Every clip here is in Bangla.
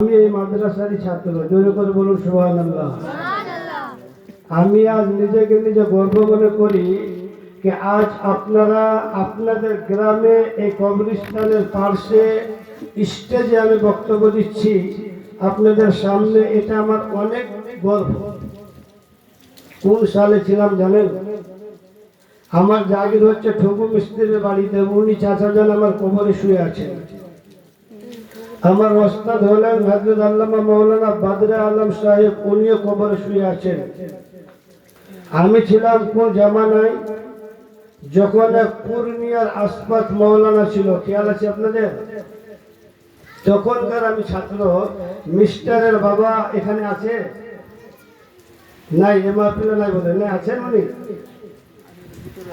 আমি এই মাদ্রাসারই ছাত্র, জোরে করে বলুন সুবহানাল্লাহ। আমি আজ নিজেকে নিজে গর্ব মনে করি যে আজ আপনারা আপনাদের গ্রামে এই কবরস্থানের পাশে স্টেজে আমি বক্তব্য দিচ্ছি আপনাদের সামনে, এটা আমার অনেক গর্ব। কোন সালে ছিলাম জানেন? আমার জাগির হচ্ছে ঠুকু মিস্ত্রির বাড়িতে, উনি চাচাজান আমার কবরে শুয়ে আছেন। আমার ওস্তাদ হলেন হযরত আল্লামা মাওলানা বদরে আলম সাহেব, উনিও কবরে শুয়ে আছেন। আমি ছিলাম কোন জামানায়, যখন এক পূর্ণিয়ার আসপাত মাওলানা ছিল, খেয়াল আছে আপনাদের? তখনকার আমি ছাত্র। মিস্টারের বাবা এখানে আছে? নাই, এমআরপিলে নাই বলে না, আছেন উনি?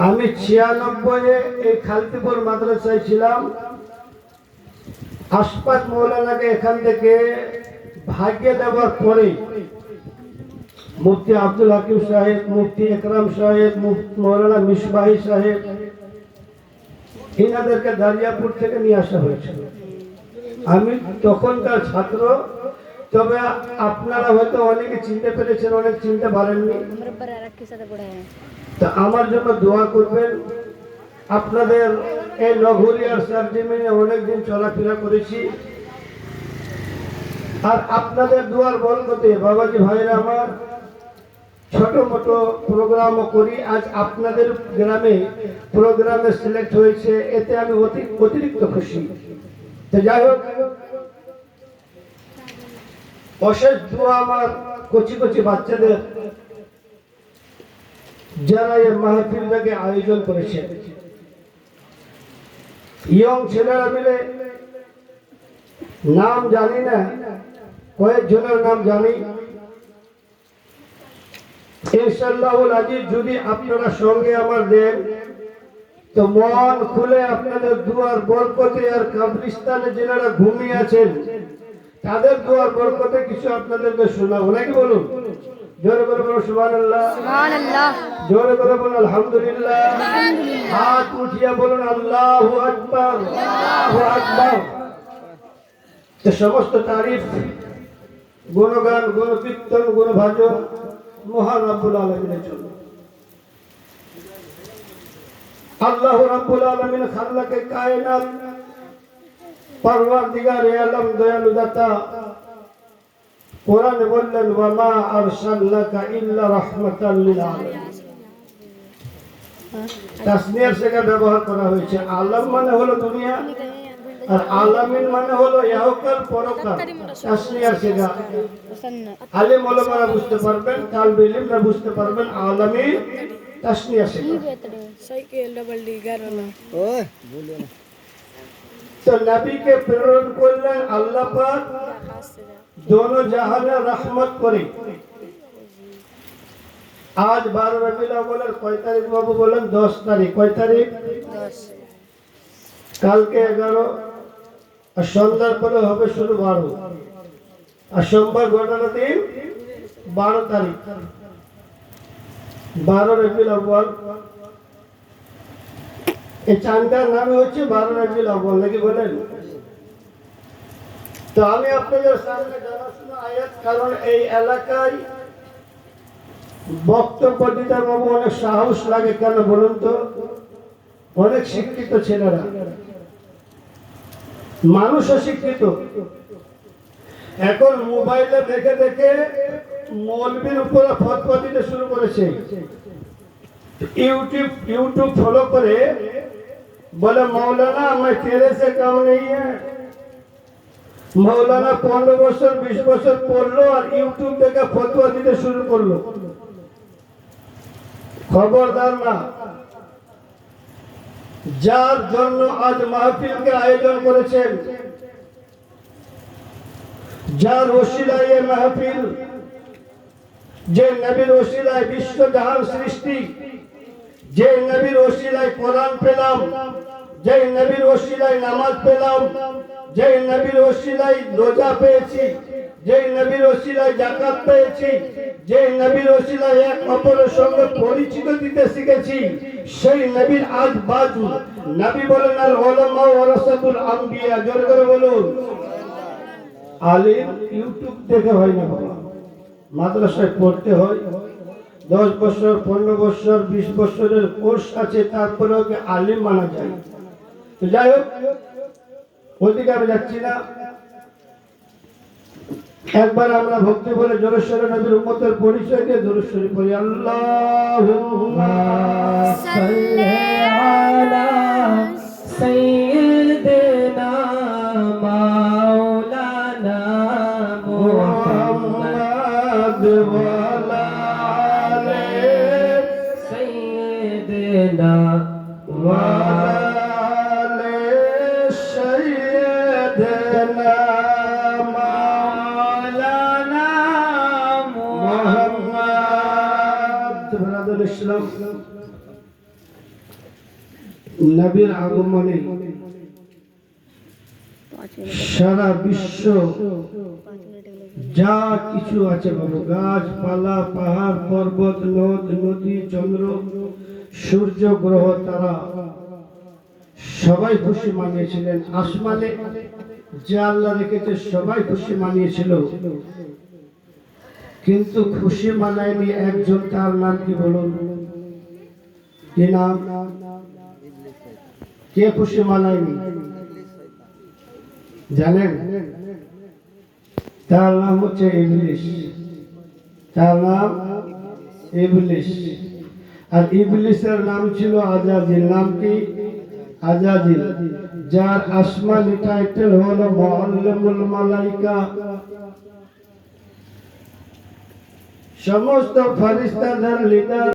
আমি 96-এ এই খালতিপুর মাদ্রাসায় ছিলাম। আসপাত মৌলানাকে এখান থেকে ভাগ্যে দেওয়ার পরে মুফতি আব্দুল হাকিম সাহেব, মুফতি একরাম সাহেব, মৌলানা মিসবাহি সাহেব, এনাদেরকে দারিয়াপুর থেকে নিয়ে আসা হয়েছিল। আমি তখনকার ছাত্র, তবে আপনারা হয়তো অনেকে চিনতে পেরেছেন, অনেক চিনতে পারেননি। তা আমার জন্য দোয়া করবেন। আপনাদের এই নগরিয়ার সরজমিনে অনেকদিন চলাফেরা করেছি, আর আপনাদের দুয়ার বরকতে বাবাজি ভাইরা আমার ছোট মোটো প্রোগ্রামও করি। আজ আপনাদের গ্রামে প্রোগ্রামে সিলেক্ট হয়েছে, এতে আমি অতিরিক্ত খুশি। তো যাই হোক, অশেষ দোয়া আমার কচি কচি বাচ্চাদের, যারা এই মাহফিলটাকে আয়োজন করেছে। ইয়ং ছেলেরা মিলে, নাম জানি না, কয়েকজনের নাম জানি। ইনশাআল্লাহুল আজিজ যদি আপনারা সঙ্গে আমার দেন, তো মন খুলে আপনাদের দুয়ার বরকতে আর কবরস্থানে যারা ঘুমিয়ে আছেন তাদের দুয়ার বরকতে কিছু আপনাদেরকে শোনাবো, নাকি বলুন? জোরে করে বলুন সুবহানাল্লাহ, সুবহানাল্লাহ। জোরে করে বলুন আলহামদুলিল্লাহ, আলহামদুলিল্লাহ। হাত উঠিয়ে বলুন আল্লাহু আকবার, আল্লাহু আকবার। তো সমস্ত তারিফ, গুণগান, গুণকীর্তন, গুণভাজন মহান রব্বুল আলামিনের জন্য। আল্লাহ রব্বুল আলামিন খালাকে কায়নাত, পরওয়ারদিগারে আলম, দয়ালু দাতা, কোরআনে বললেন ওয়া মা আরসালনাকা ইল্লা রাহমাতাল লিল আলামিন। তাসনিয়ার থেকে ব্যবহার করা হয়েছে। আলম মানে হলো দুনিয়া, আর আলামিন মানে হলো ইহকাল পরকাল। তাসনিয়ার থেকে আলেম ওলামারা বুঝতে পারবেন, তালবে ইলমরা বুঝতে পারবেন। আলামিন তাসনিয়া থেকে। সাইকেল ডাবল ডি গারোলা ওই বলিও না। তো নবীকে প্রেরণ করলেন আল্লাহ পাক दोनों জাহানের রহমত করে। আজ 12 রবিউল আউয়ালের কয় তারিখ বাবু বলেন? 10 তারিখ। কয় তারিখ? 10। কালকে 11, আর সন্ধ্যার পরে হবে শুরু 12, আর সোমবার ঘটনা দিন 12 তারিখ, 12 রবিউল আউয়াল। এই চাঁদটার নাম হচ্ছে 12 রবিউল আউয়াল, নাকি বলেন? তো আমি আপনাদের সামনে জানাশোনা আয়াত, কারণ এই এলাকায় বক্তব্য দিতে বাবু অনেক সাহস লাগে। কেন বলুন তো? অনেক শিক্ষিত ছেলেরা, মানুষও শিক্ষিত, এখন মোবাইলে দেখে দেখে মৌলবীর উপরে ফতোয়া দিতে শুরু করেছে। यूट्यूब फॉलो करे, बोले मौलाना मैं तेरे से कम नहीं है। मौलाना 15 বছর 20 বছর পড়লো আর ইউটিউব থেকে ফতোয়া দিতে শুরু করলো। খবরদার না। যার জন্য আজ মাহফিলকে আয়োজন করেছেন, যার ওসিলায় এই মাহফিল, যে নবীর ওসিলায় বিশ্ব জাহান সৃষ্টি, যে নবীর ওসিলায় কোরআন পেলাম, যে নবীর ওসিলায় নামাজ পেলাম, যে নবীর ওসিলায় রোজা পেয়েছি, যে নবীর ওসিলায় যাকাত পেয়েছি, যে নবীর ওসিলায় এক অপরের সঙ্গে পরিচিত দিতে শিখেছি, সেই নবীর আজ বাজু। নবী বলেন আল উলামা ওয়ারাসাতুল আম্বিয়া। জোরে করে বলুন আলিম ইউটিউব দেখে হয় না বাবা, মাদ্রাসায় পড়তে হয়। 10 বছর 15 বছর 20 বছরের কোর্স আছে, তারপরেও কি আলিম মানা যায়। তো যাই হোক, ওদিকে আমি যাচ্ছি না। একবার আমরা ভক্তি বলে জোরেশ্বরে নবীর উম্মতের পরিচয় দিয়ে দরুদ শরীফ পড়ি। আল্লাহুম্মা সাল্লি আলা সাইয়্যিদিনা মাওলানা মুহাম্মাদ ওয়া আলা আলি সাইয়্যিদিনা ওয়া আলা আলি সাইয়্যিদিনা ইসলাম। নবীর আগমনে সারা বিশ্ব যা কিছু আছে বাবু, গাছপালা, পাহাড় পর্বত, নদ নদী, চন্দ্র সূর্য, গ্রহ তারা সবাই খুশি মানিয়েছিলেন। আসমানে যে আল্লাহ রেখেছে সবাই খুশি মানিয়েছিল, কিন্তু খুশি মানায়নি একজন। তার নাম কি বলুন? কি নাম? কে খুশি মানায়নি জানেন? তার নাম হচ্ছে ইবলিস। তার নাম ইবলিস। আর ইবলিসের নাম ছিল আজাজিল। নাম কি? আজাজিল। যার আসমানি টাইটেল হলো মুআল্লিমুল মালাইকা। সমস্ত ফেরেশতাদের লিডার।